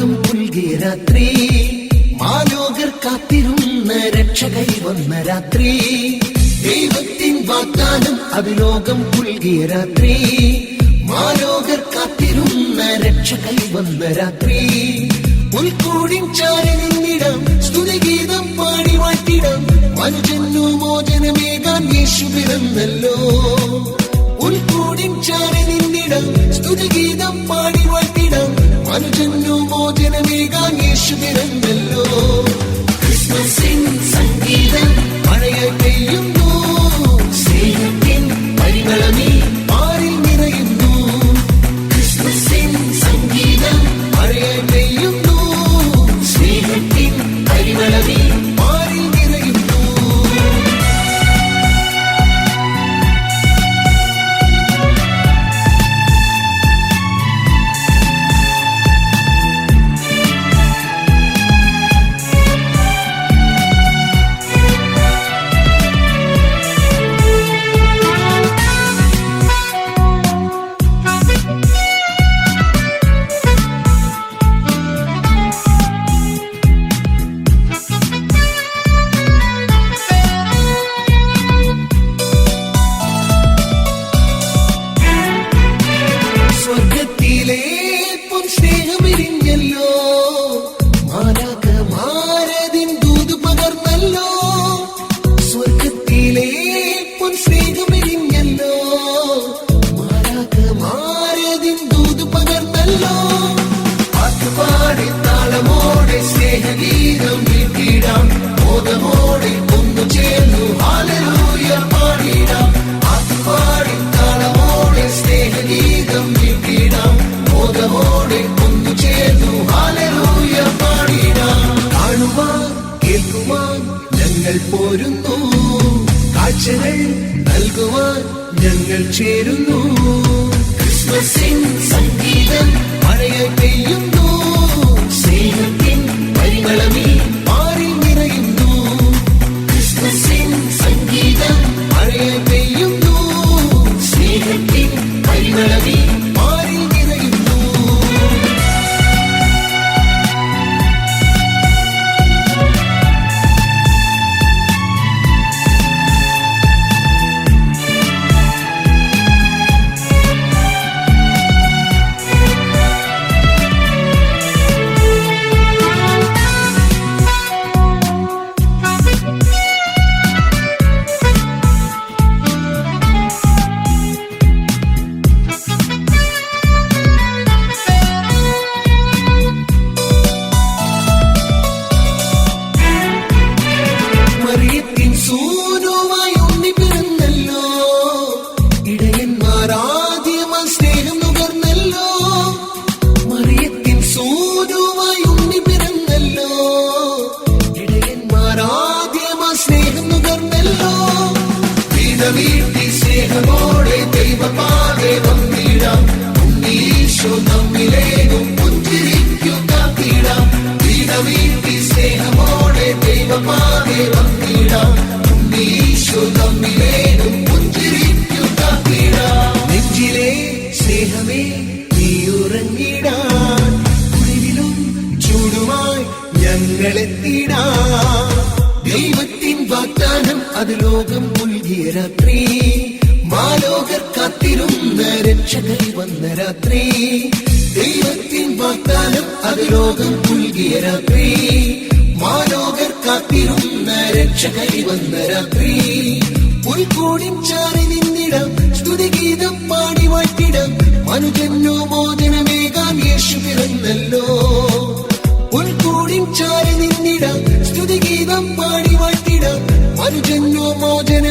ലോകം പുൽകിയ രാത്രി, മാലോകർ കാത്തിരുന്ന രക്ഷകൈ വന്ന രാത്രി, ദൈവത്തിൻ വാഗ്ദാനം അത് ലോകം പുൽകിയ രാത്രി, മാലോകർ കാത്തിരുന്ന രക്ഷകൈ വന്ന രാത്രി. പുൽക്കൂടിൻ ചാരി നിന്നിടം സ്തുതിഗീതം പാടി വാട്ടിടം, മനുജന്നു മോചനമേകാൻ യേശു പിറന്നല്ലോ. പുൽക്കൂടിൻ ചാരി നിന്നിടം സ്തുതിഗീതം പാടി വാട്ടിടം, മനുജന്നു മോചനമേകാൻ യേശു പിറന്നല്ലോ. ക്രിസ്മസിൻ സംഗീതം മഴയായി പെയ്യുന്നു, സ്നേഹത്തിൻ പരിമളമീ പാരിൽ നിറയുന്നു. ക്രിസ്മസിൻ സംഗീതം മഴയായി പെയ്യുന്നു, സ്നേഹത്തിൻ പരിമളമീ പാരിൽ നിറയുന്നു. സ്വർഗത്തിലെ പൊൻ സ്നേഹമെരിഞ്ഞല്ലോ, മാലാഖമാരതിൻ ദൂത് പകർന്നല്ലോ. സ്വർഗത്തിലെ പൊൻ സ്നേഹമെരിഞ്ഞല്ലോ, മാലാഖമാരതിൻ ദൂത് പകർന്നല്ലോ. പാട്ടുപാടി താളമോടെ സ്നേഹഗീതം വീട്ടിടാം, മോദമോടെ ഒന്നു ചേർന്നു ഹല്ലേലൂയ പാടിടാം. പാട്ടുപാടി താളമോടെ സ്നേഹഗീതം വീട്ടിടാം, മോദമോടെ ഒന്നു ചേർന്നു ഹല്ലേലൂയ പാടിടാം. കാണുവാൻ കേൾക്കുവാൻ ഞങ്ങൾ പോരുന്നു, കാഴ്ചകൾ നൽകുവാൻ ഞങ്ങൾ ചേരുന്നു. ക്രിസ്മസിൻ സംഗീതം മഴയായി പെയ്യുന്നു, സ്നേഹത്തിൻ പരിമളമീ പാരിൽ നിറയുന്നു. ക്രിസ്മസിൻ സംഗീതം മഴയായി പെയ്യുന്നു, സ്നേഹത്തിൻ പരിമളമീ പാരിൽ നിറയുന്നു. മറിയത്തിൻ സൂനുവായി ഉണ്ണി പിറന്നല്ലോ, ഇടയന്മാരാദ്യമായി സ്നേഹം നുകർന്നല്ലോ. മറിയത്തിൻ സൂനുവായി ഉണ്ണി പിറന്നല്ലോ, ഇടയന്മാരാദ്യമായി സ്നേഹം നുകർന്നല്ലോ. വീട്ടി സ്നേഹമോടെ ദൈവപാതെ വന്നിടാം, ഉണ്ണീശോ നമ്മിലേക്കും പുഞ്ചിരിക്കു കാത്തിടാം. വീട്ടി സ്നേഹമോടെ ദൈവപാതെ വന്നിടാം, ഉണ്ണീശോ നമ്മിലേക്കും പുഞ്ചിരിക്കു കാത്തിടാം. നെഞ്ചിലെ സ്നേഹമേ നീ ഉറങ്ങിടാൻ, കുളിരിലും ചൂടുമായി ഞങ്ങളെത്തിടാം. ദൈവത്തിൻ വാഗ്ദാനം അത് ലോകം പുൽകിയ രാത്രി, മാലോകർ കാത്തിരുന്ന രക്ഷകൈ വന്ന രാത്രി. ദൈവത്തിൻ വാഗ്ദാനം അത് ലോകം പുൽകിയ രാത്രി, മാലോകർ കാത്തിരുന്ന രക്ഷകൈ വന്ന രാത്രി. പുൽക്കൂടിൻ ചാരി നിന്നിടം സ്തുതിഗീതം പാടി വാട്ടിടം, മനുജന്നു മോചനമേകാൻ യേശു പിറന്നല്ലോ. പുൽക്കൂടിൻ ചാരി നിന്നിടം സ്തുതിഗീതം പാടി വാട്ടിടം, മനുജന്നു മോചന